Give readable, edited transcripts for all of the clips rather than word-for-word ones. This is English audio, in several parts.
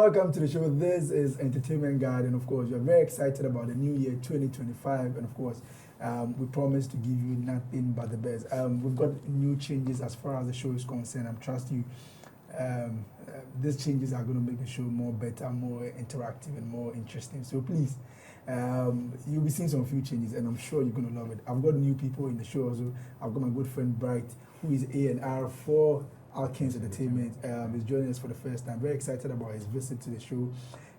welcome to the show. This is Entertainment Guide, and of course, we're very excited about the new year 2025, and of course, we promise to give you nothing but the best. We've got new changes as far as the show is concerned. I trust you. These changes are going to make the show more better, more interactive, and more interesting. So please, you'll be seeing some few changes, and I'm sure you're going to love it. I've got new people in the show also. I've got my good friend Bright, who is A&R for Ghanaians Entertainment. He's joining us for the first time. Very excited about his visit to the show,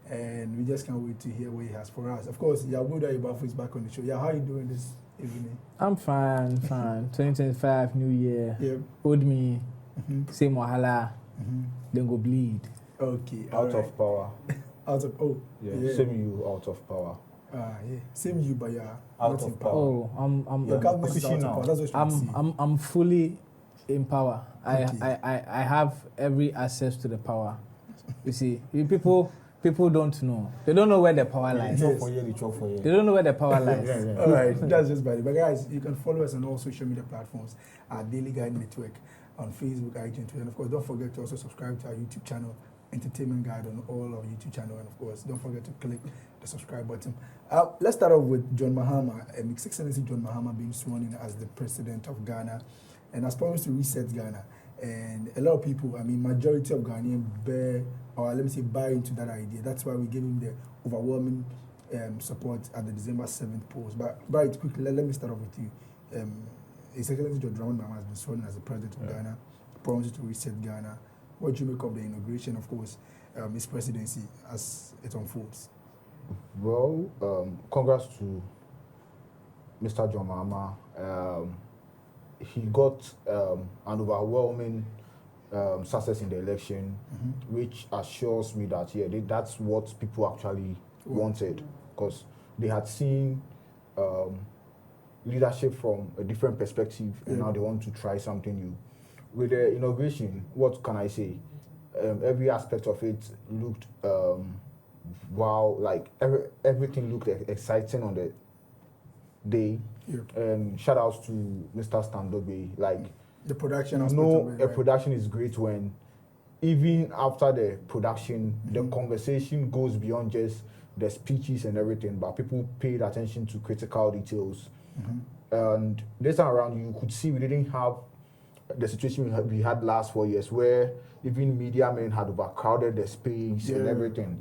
and we just can't wait to hear what he has for us. Of course, Yabuda Ibafu is back on the show. Yeah, how are you doing this evening? I'm fine. 2025, New Year. Yep. Hold me. Same wahala. Then go bleed. Okay. Out of power. Out of yeah. Same you out of power. Yeah. Same you, but yeah. Out of power. Oh, I'm fully in power. Okay. I have every access to the power. You see, people don't know. They don't know where the power lies. They don't know where the power lies. All right, that's just bad. But guys, you can follow us on all social media platforms at Daily Guide Network on Facebook, IG, and Twitter. And of course, don't forget to also subscribe to our YouTube channel, Entertainment Guide, on all our YouTube channel. And of course, don't forget to click the subscribe button. Let's start off with John Mahama, His Excellency John Mahama being sworn in as the president of Ghana, and has promised to reset Ghana. And a lot of people, majority of Ghanaians buy into that idea. That's why we gave him the overwhelming support at the December 7th polls. But right, quickly, let me start off with you. His Excellency John Mahama has been sworn in as the president of Ghana, promises to reset Ghana. What do you make of the inauguration, of course, his presidency as it unfolds? Well, congrats to Mr. John Mahama. He got an overwhelming success in the election, which assures me that that's what people actually wanted, because they had seen leadership from a different perspective, and now they want to try something new. With the inauguration, what can I say? Every aspect of it looked wow, like everything looked exciting on the day. Shout outs to Mr. Standobe. Like the production, production is great when even after the production, the conversation goes beyond just the speeches and everything, but people paid attention to critical details. And this time around, you could see we didn't have the situation we had last 4 years, where even media men had overcrowded the space and everything.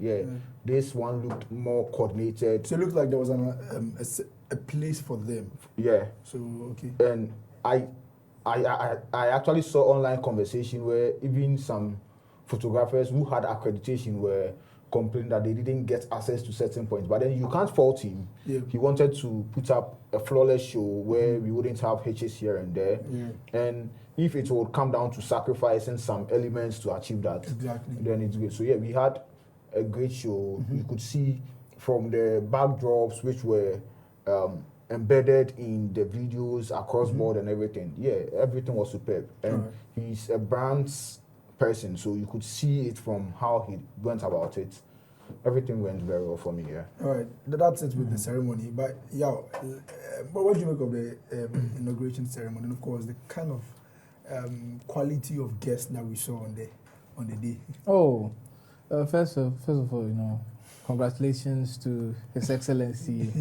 This one looked more coordinated. So it looked like there was a place for them. Yeah. So okay. And I actually saw online conversation where even some photographers who had accreditation were complaining that they didn't get access to certain points. But then you can't fault him. He wanted to put up a flawless show where we wouldn't have hitches here and there. And if it would come down to sacrificing some elements to achieve that, then it's good. So we had a great show. You could see from the backdrops, which were embedded in the videos across board and everything. Everything was superb. And he's a brand's person, so you could see it from how he went about it. Everything went very well for me. All right, that's it with the ceremony. But but what do you make of the inauguration ceremony? And of course, the kind of quality of guests that we saw on the day. First of all, congratulations to His Excellency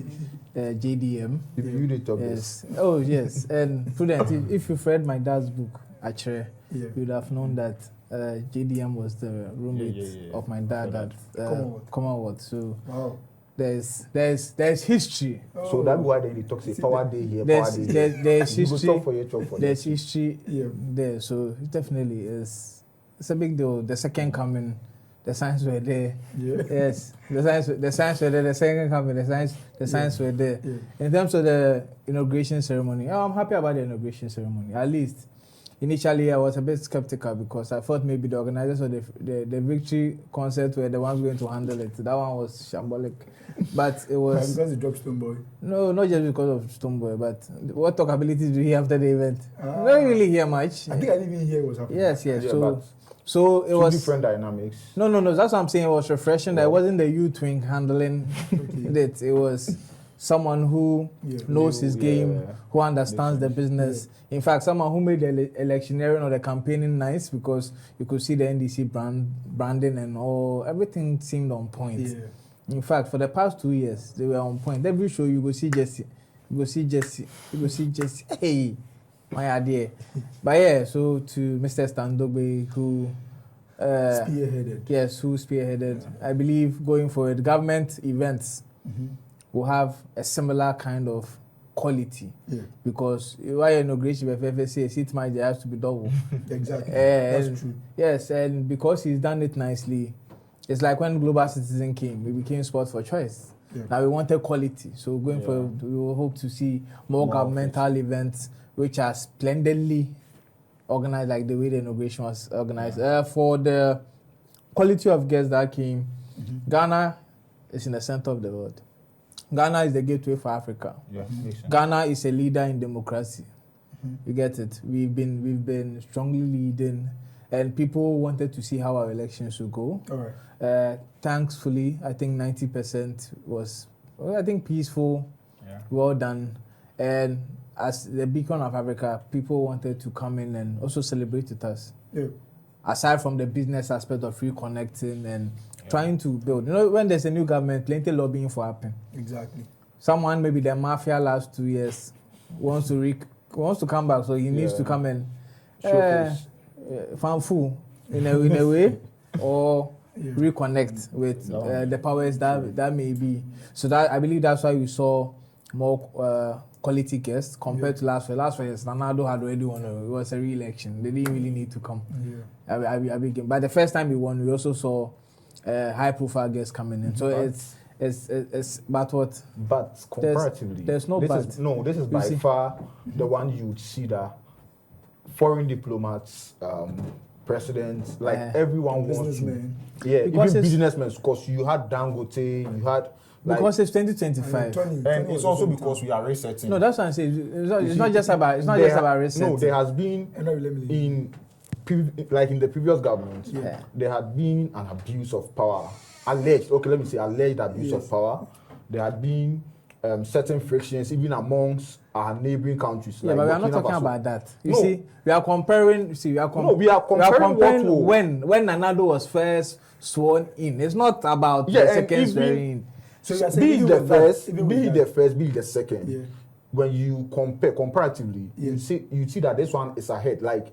JDM. You did talk this. Oh yes, and Prudent, if you've read my dad's book, Achere, you would have known that JDM was the roommate of my dad at Commonwealth. So there's history. So that's why they talk say power day here, there's history. There's history there. So it definitely it's a big deal. The second coming. The signs were there. Yes, the signs were there. The second coming, the signs were there. In terms of the inauguration ceremony, I'm happy about the inauguration ceremony. At least initially, I was a bit skeptical because I thought maybe the organizers of the victory concert were the ones going to handle it. That one was shambolic, but it was because he dropped Stoneboy. No, not just because of Stoneboy, but what talkability did he after the event? Not really hear much. I think I didn't even hear what was happening. Yes. So it was different dynamics. No. That's what I'm saying. It was refreshing. That it wasn't the youth wing handling it. It was someone who knows his game, who understands the business. In fact, someone who made the electioneering or the campaigning nice, because you could see the NDC branding and all, everything seemed on point. Yeah. In fact, for the past 2 years, they were on point. Every show you go see Jesse, Hey, my idea. But yeah, so to Mr. Standogbe, who spearheaded. Yes, who spearheaded. I believe going forward, government events will have a similar kind of quality. Yeah. Because why inauguration of FFC, seat might has to be double. Exactly. That's true. Yes, and because he's done it nicely, it's like when Global Citizen came, we became sport for choice. Yeah. Now we wanted quality. So going forward, we will hope to see more governmental events which are splendidly organized, like the way the inauguration was organized. For the quality of guests that came, Ghana is in the center of the world. Ghana is the gateway for Africa. Yeah, Ghana is a leader in democracy. You get it? We've been strongly leading, and people wanted to see how our elections would go. All right. Thankfully, I think 90% was, peaceful, well done, and as the beacon of Africa, people wanted to come in and also celebrate with us. Yeah. Aside from the business aspect of reconnecting and trying to build. You know, when there's a new government, plenty lobbying for happen. Exactly. Someone, maybe the mafia last 2 years, wants to come back, so he needs to come and fanfu in a way, or reconnect with the powers that may be. So that I believe that's why we saw more quality guests compared to last year. Last year, Ronaldo had already won. It was a re-election. They didn't really need to come. Yeah. But the first time we won, we also saw high-profile guests coming in. So it's but what? But comparatively, there's no but. This is by far the one you would see that foreign diplomats, presidents, like everyone wants to. Yeah, even businessmen, because you had Dangote, you had. Because it's 2025, and it's also because we are resetting. No, that's what I'm saying. It's not just about resetting. No, there has been in the previous government, there had been an abuse of power, alleged abuse of power. There had been certain frictions even amongst our neighboring countries. Yeah, but we are not talking about that. We are comparing. We are comparing when Nanado was first sworn in. It's not about the second swearing in. So be it the first, be it the second. Yeah. When you compare comparatively, you see that this one is ahead. Like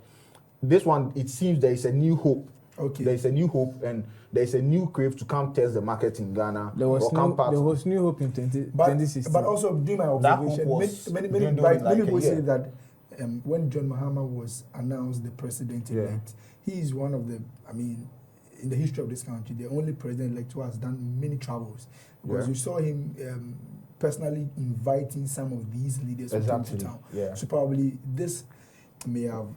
this one, it seems there is a new hope. Okay. There is a new hope, and there is a new crave to come test the market in Ghana. There was new hope in 2016. But also, during my observation, many people say that when John Mahama was announced the president-elect, he is one of the, in the history of this country, the only president-elect who has done many travels. Because you saw him personally inviting some of these leaders to come to town. Yeah. So probably this may have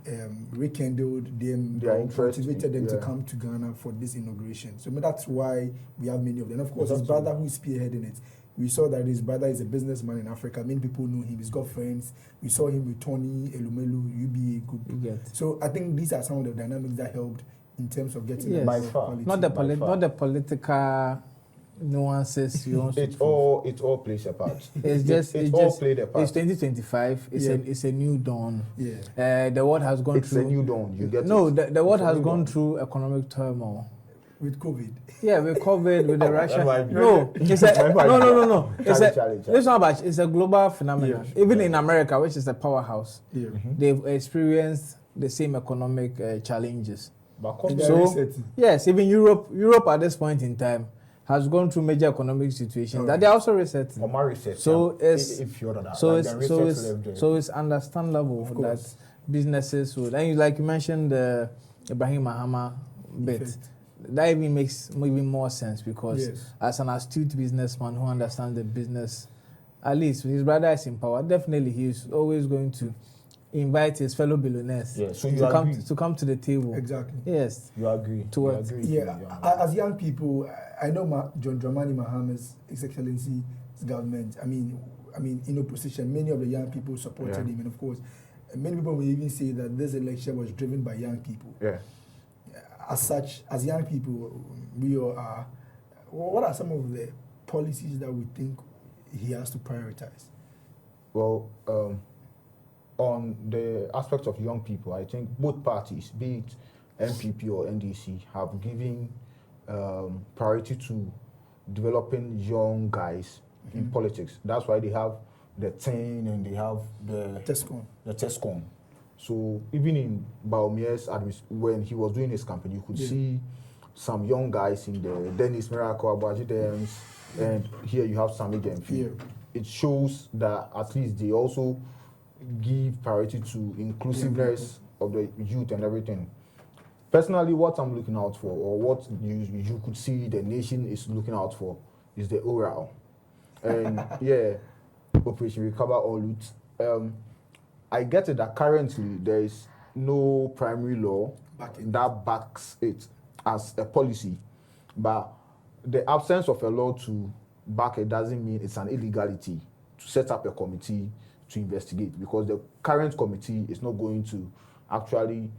rekindled them, motivated them to come to Ghana for this inauguration. So that's why we have many of them. And of course, his brother who is spearheading it. We saw that his brother is a businessman in Africa. Many people know him. He's got friends. We saw him with Tony Elumelu, UBA Group. So I think these are some of the dynamics that helped in terms of getting by far. Not the political nuances. It all plays a part. It's all played a part. It's 2025. It's a new dawn. Yeah. The world has gone through. It's a new dawn. You get the world has gone through economic turmoil. With COVID. Yeah, with COVID, with the Russia. No. It's a global phenomenon. Even in America, which is a powerhouse, they've experienced the same economic challenges. Yes, even Europe at this point in time has gone through major economic situations that they are also resetting. So it's understandable that businesses would, and like you mentioned the Ibrahim Mahama bit. That even makes even more sense because as an astute businessman who understands the business, at least his brother is in power, definitely he's always going to invite his fellow billionaires to come to the table. Exactly. Yes. You agree. As young people, I know John Dramani Mahama's His Excellency's government. In opposition, many of the young people supported him, and of course, many people will even say that this election was driven by young people. Yeah. As such, as young people, we all are. What are some of the policies that we think he has to prioritize? Well, on the aspect of young people, I think both parties, be it NPP or NDC, have given priority to developing young guys in politics. That's why they have the 10 and they have the TESCOM. So even in Baumier's when he was doing his campaign, you could see some young guys in the Dennis Miracle, Abaji and here you have Sami Gemfi. It shows that at least they also give priority to inclusiveness of the youth and everything. Personally, what I'm looking out for, or what you could see the nation is looking out for, is the oral. And Operation Recover All Loot. I get it that currently there is no primary law that backs it as a policy, but the absence of a law to back it doesn't mean it's an illegality to set up a committee to investigate, because the current committee is not going to actually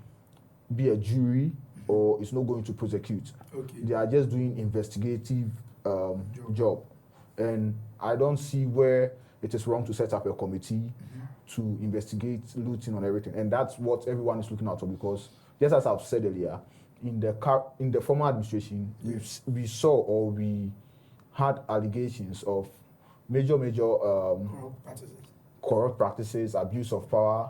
be a jury or it's not going to prosecute. They are just doing investigative job. And I don't see where it is wrong to set up a committee to investigate looting and everything. And that's what everyone is looking out for, because just as I've said earlier, in the former administration, we saw or we had allegations of major corrupt practices, abuse of power,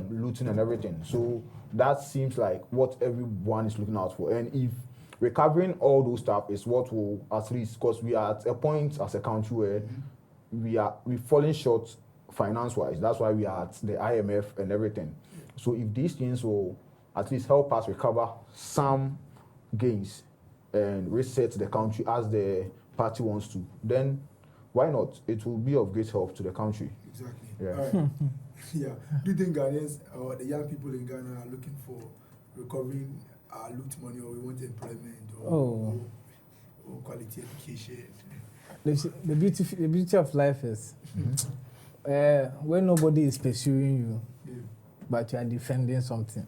looting and everything. So that seems like what everyone is looking out for. And if recovering all those stuff is what will, at least, because we are at a point as a country where we're falling short finance-wise. That's why we are at the IMF and everything. So if these things will at least help us recover some gains and reset the country as the party wants to, then why not? It will be of great help to the country. Exactly. Yeah. All right. Do you think Ghanaians or the young people in Ghana are looking for recovering loot money, or we want employment or quality education? The beauty of life is when nobody is pursuing you, but you are defending something.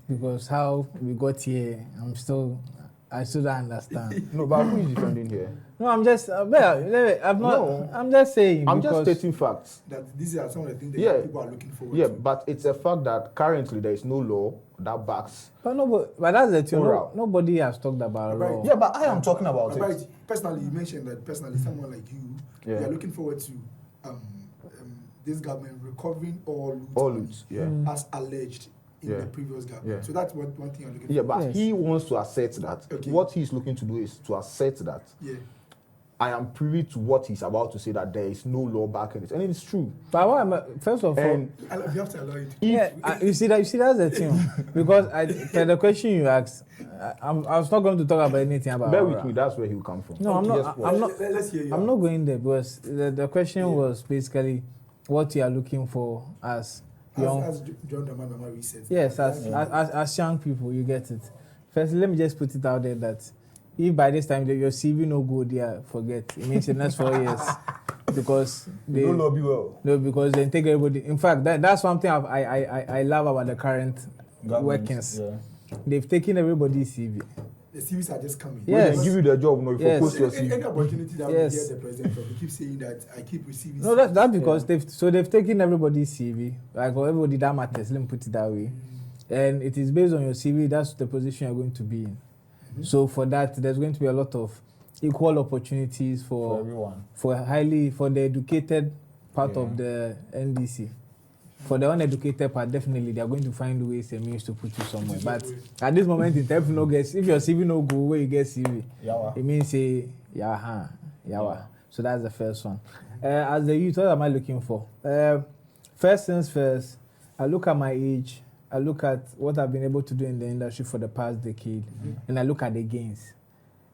Because how we got here, I still don't understand. No, but who is defending here? No, I'm just I'm not. No. I'm just saying. I'm just stating facts. That these are some of the things that people are looking for. Yeah, but it's a fact that currently there is no law that backs. But that's the thing. Nobody has talked about law. Yeah, but I am talking about it. Personally, you mentioned that someone like you are looking forward to this government recovering all loot as alleged in the previous government. So that's one thing you're looking for. Yeah, but he wants to assert that. Okay. What he's looking to do is to assert that. Yeah. I am privy to what he's about to say, that there is no law backing it, and it's true. But first of all, you have to allow it. You see that's the thing. Because the question you asked, I was not going to talk about anything about. Bear with me. That's where he'll come from. No, I'm not. Let's hear you. I'm not going there, because the question was basically what you are looking for as young. As John Damama said. Yes, as young people, you get it. First, let me just put it out there that if by this time your CV no good, forget. It means the next 4 years, because they don't lobby well. No, because they take everybody. In fact, that's one thing I love about the current workings. Yeah. They've taken everybody's CV. The CVs are just coming. Yes. They give you the job, no, if you post your CV. Any opportunity that we get the president from, they keep saying that I keep receiving. No, that's because they've taken everybody's CV. Like everybody that matters, let me put it that way. And it is based on your CV. That's the position you're going to be in. So for that, there's going to be a lot of equal opportunities for everyone, for the educated part of the NDC. For the uneducated part, definitely they are going to find ways and means to put you somewhere. But at this moment in time, if your CV no go where you get CV, it means yawa. So that's the first one. As the youth, what am I looking for? First things first, I look at my age. I look at what I've been able to do in the industry for the past decade, and I look at the gains.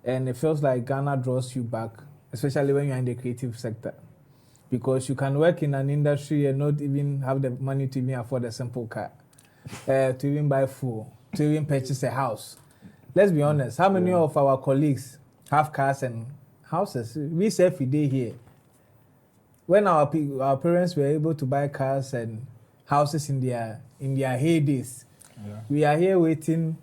And it feels like Ghana draws you back, especially when you're in the creative sector. Because you can work in an industry and not even have the money to even afford a simple car, to even buy food, to even purchase a house. Let's be honest, how many of our colleagues have cars and houses? We say every day here. When our parents were able to buy cars and houses in their heydays, we are here waiting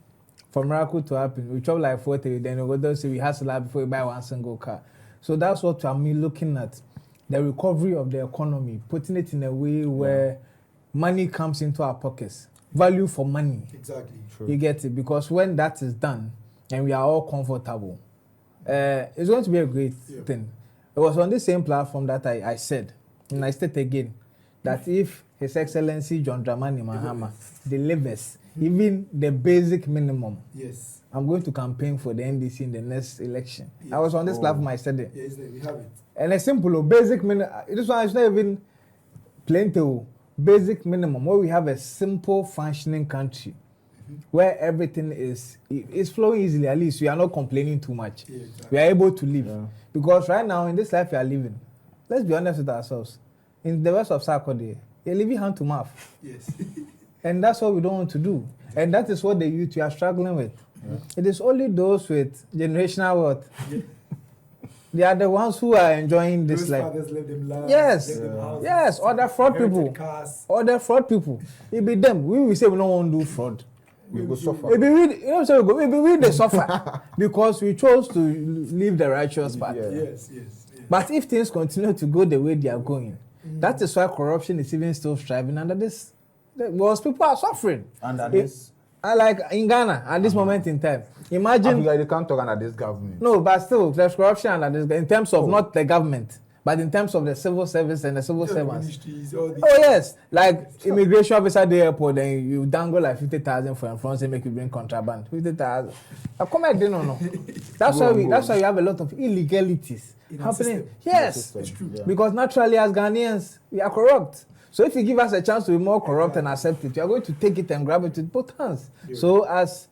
for miracle to happen. We chop like 40, then we go down say we hustle before we buy one single car. So that's what I'm looking at. the recovery of the economy, putting it in a way where money comes into our pockets. Value for money. Exactly. True. You get it? Because when that is done and we are all comfortable, it's going to be a great thing. It was on the same platform that I said, and I state again, that if His Excellency John Dramani Mahama delivers even the basic minimum, yes, I'm going to campaign for the NDC in the next election. Yes. I was on this platform, I said it. Yes, we have it. And a simple basic minimum, this one is not even plenty. Basic minimum, where we have a simple functioning country, where everything is flowing easily. At least we are not complaining too much. Yeah, exactly. We are able to live because right now in this life we are living, let's be honest with ourselves. In the rest of Saturday, you're living hand to mouth. Yes. And that's what we don't want to do. And that is what the youth we are struggling with. Yeah. It is only those with generational wealth. Yeah. They are the ones who are enjoying this life. Yes, yes. Other fraud people. Other fraud people. It be them. We will say we don't want to do fraud. We will suffer. It be we, you know, so we the suffer because we chose to live the righteous path. Yeah. Yes. But if things continue to go the way they are going, that is why corruption is even still striving under this. Because people are suffering under this. Like in Ghana at this moment in time. Imagine like they can't talk under this government. No, but still there's corruption under this in terms of not the government, but in terms of the civil service and the civil servants. Yes, like immigration officer at the airport, then you dangle like 50,000 for in front and make you bring contraband. 50,000. Come at no. That's why we have a lot of illegalities happening. Yes, it's true. Yeah. Because naturally as Ghanaians we are corrupt. So if you give us a chance to be more corrupt and accept it, we are going to take it and grab it with both hands. Yeah. So as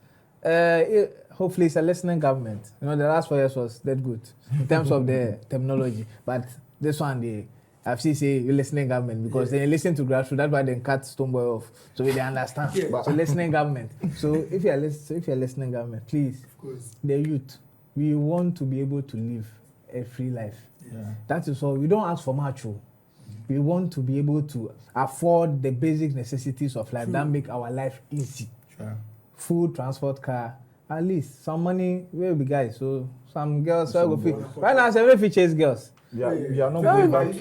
hopefully it's a listening government. You know, the last 4 years was that good in terms of the terminology. But this one, I've seen say listening government because they listen to grassroots. That's why they cut Stonebwoy off, so they understand. Yeah. So listening government. So if you're listening government, please, of course, the youth, we want to be able to live a free life. Yeah. That is all. We don't ask for much. We want to be able to afford the basic necessities of life that make our life easy. Sure. Food, transport, car, at least some money will be guys. So some girls will go fit. Right now, some will chase girls. Yeah, you are not going back.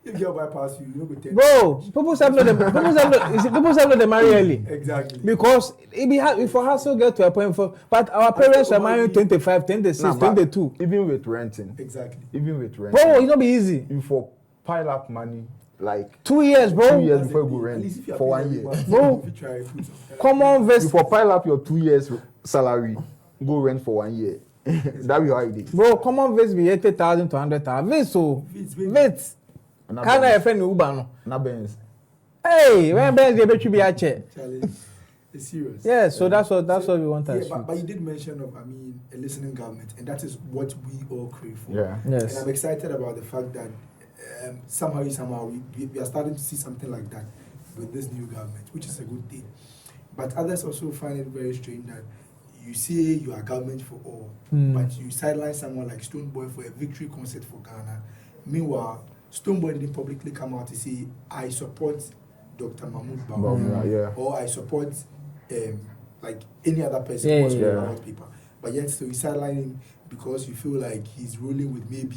If girl bypass you, you know, bro, people say no, they marry early. Exactly. Because it be hard for us to get to a point for. But our parents are marrying 25, 26, 22. Even with renting. Exactly. Even with renting. Bro, it's not be easy. You for pile up money like 2 years, bro. 2 years before you go rent for 1 year. Bro, come on, you for pile up your 2 years salary, go rent for 1 year. That be how it is. Bro, come on, Vets be 80,000 to 100,000. Vets, so Vets. Can I friend Uber no? Na Benz. Hey, when Benz they bet you be a chair. It's serious. Yeah, so that's what we want to achieve. But you did mention of a listening government, and that is what we all crave for. Yeah. Yes. And I'm excited about the fact that somehow we are starting to see something like that with this new government, which is a good thing. But others also find it very strange that you say you are government for all, but you sideline someone like Stonebwoy for a victory concert for Ghana. Meanwhile, Stonebwoy didn't publicly come out to say, I support Dr. Mahmoud Bawumia, or I support like any other person who wants to about people. But yet still you sideline him because you feel like he's ruling with maybe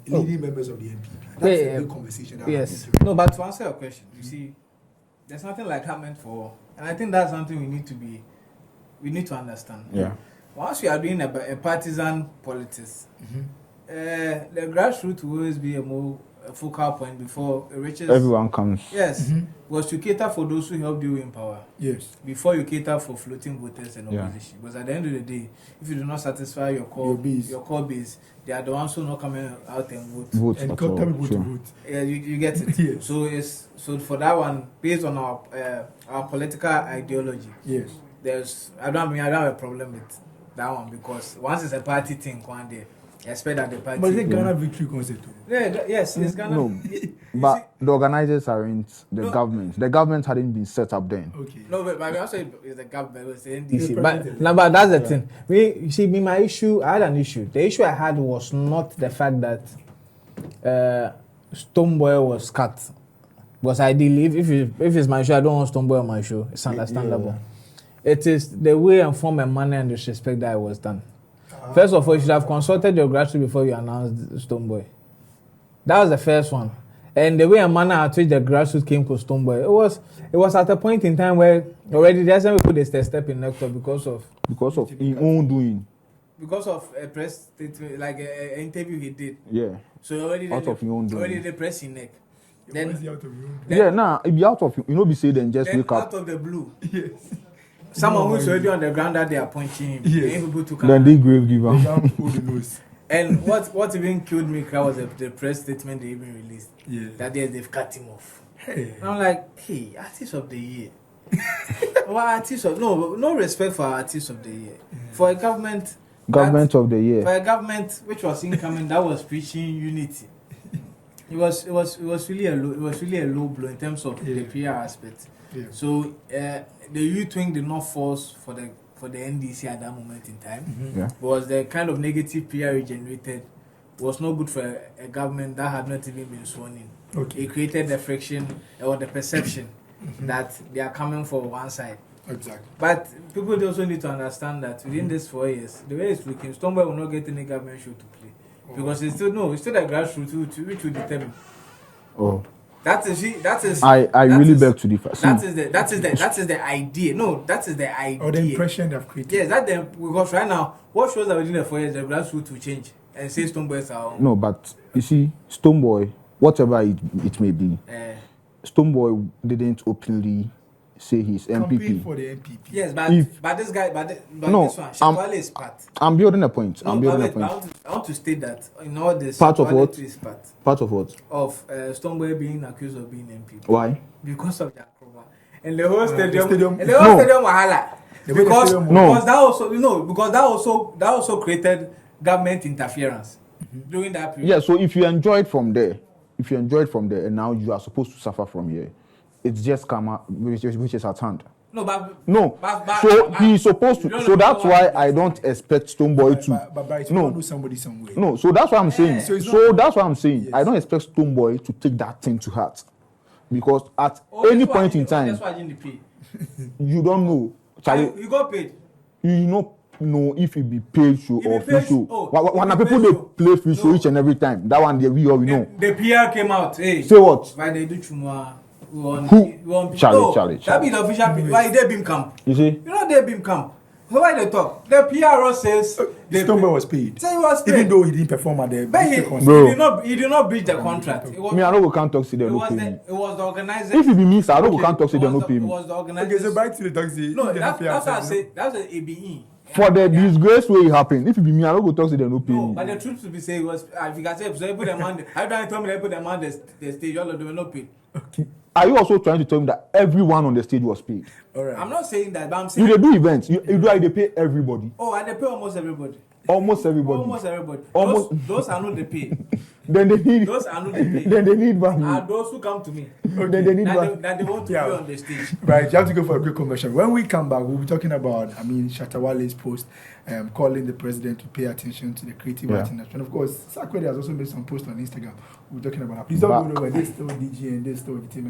leading members of the NPP. That's a big conversation. Yes. No, but to answer your question, you see, there's nothing like government for all. And I think that's something we need to understand. Yeah. Once we are doing a partisan politics, the grassroots will always be a more focal point before it reaches. Everyone comes. Yes, was to cater for those who help you in power. Yes. Before you cater for floating voters and opposition. Because at the end of the day, if you do not satisfy your core base, they are the ones who are not coming out and vote. And coming to vote. Yeah, you get it. Yes. So for that one, based on our political ideology. Yes. I don't have a problem with that one because once it's a party thing, one day. Expect that the party. But is it Ghana victory concert too? Yeah, yes, it's Ghana. No, but the organizers aren't the government. The government hadn't been set up then. Okay. No, but I also it's the government, it's the NDC. But that's the thing. You see, my issue, I had an issue. The issue I had was not the fact that Stonebwoy was cut. Because ideally, if it's my show, I don't want Stonebwoy on my show. It's understandable. Yeah. It is the way and form and manner and disrespect that it was done. First of all, you should have consulted your grassroots before you announced Stonebwoy. That was the first one. And the way and manner at which the grassroots came to Stonebwoy, it was at a point in time where already there's some people they step in nectar because of his own doing. Because of a press statement, like an interview he did. Yeah. So already out of your own doing. Already the press in neck. Then it be out of you know be say then just wake up. Out of the blue. Yes. Someone who's already on the ground that they are punching him. Yes. Able to come. Then they grave giver. And what even killed me was the press statement they even released. Yeah. That they've cut him off. Hey. And I'm like, hey, artist of the year. Well, no respect for respect of the year. For a government of the year. For a government which was incoming that was preaching unity. It was really a low blow in terms of the PR aspect. Yeah. So the youth wing did not force for the NDC at that moment in time. Mm-hmm. Yeah. Was the kind of negative PR it generated was not good for a government that had not even been sworn in. Okay. It created the friction or the perception that they are coming for one side. Exactly. But people also need to understand that within these 4 years, the way it's looking, Stonebwoy will not get any government show to play. Because it's still the grassroots which will determine. Oh. That is. I really beg to differ. That is the idea. No, that is the idea. Or the impression they've created. Yes, because right now, what shows that within the 4 years, the grassroots will change and say Stonebwoy is our own. No, but you see, Stonebwoy, whatever it may be, Stonebwoy didn't openly say he's MPP. Compete for the MPP. Yes, but this guy, but no, this one, Shatwale is part. I'm building a point. I want to state that in all this, part of what? Is part. Part of what? Of Stonebwoy being accused of being MPP. Why? Because of Jacoba. And the whole stadium wahala. Because that also created government interference during that period. Yeah, so if you enjoy it from there, and now you are supposed to suffer from here, it's just karma, which is at hand. He's supposed to. So that's why I don't expect Stonebwoy to. But know somebody somewhere. No, so that's what I'm saying. So that's what I'm saying. Yes. I don't expect Stonebwoy to take that thing to heart, because at any point in time, you don't know. You got paid. You know if it be paid show or free show. When people they play free show each and every time, that one we know. The PR came out. Hey, say what? Why they do chumwa? Charlie. That be the official. Why they beam camp? You see? You know they beam camp. So why they talk? The PRO says Stonebwoy was paid. Say he was paid. Even though he didn't perform at the he did not breach the contract. I know we can't talk to them. It was the organizer. If it be me, I know we can't talk to them. No pay me. It was the organizer. Okay, so back to the taxi. No, that's what I say. That's the ABE. For the disgrace way it happened, if it be me, I don't go talk to them. No pay me. But the truth to be said was, if you can say, so they put them on. I don't tell me they put them on the stage. All of them were not paid. Okay. Are you also trying to tell me that everyone on the stage was paid? All right. I'm not saying that, but I'm saying you do events. You they pay everybody. Oh, and they pay almost everybody. Almost everybody. Those are not the pay. Then they need. Those are not the pay. Then they need value. Are those who come to me. Okay. Then they need value. That they want to be on the stage. Right. You have to go for a quick commercial. When we come back, we'll be talking about, Shatawale's post, calling the president to pay attention to the creative art industry. And of course, Sakwede has also made some posts on Instagram. We're talking about. Please don't go nowhere. This still DG and this still the team.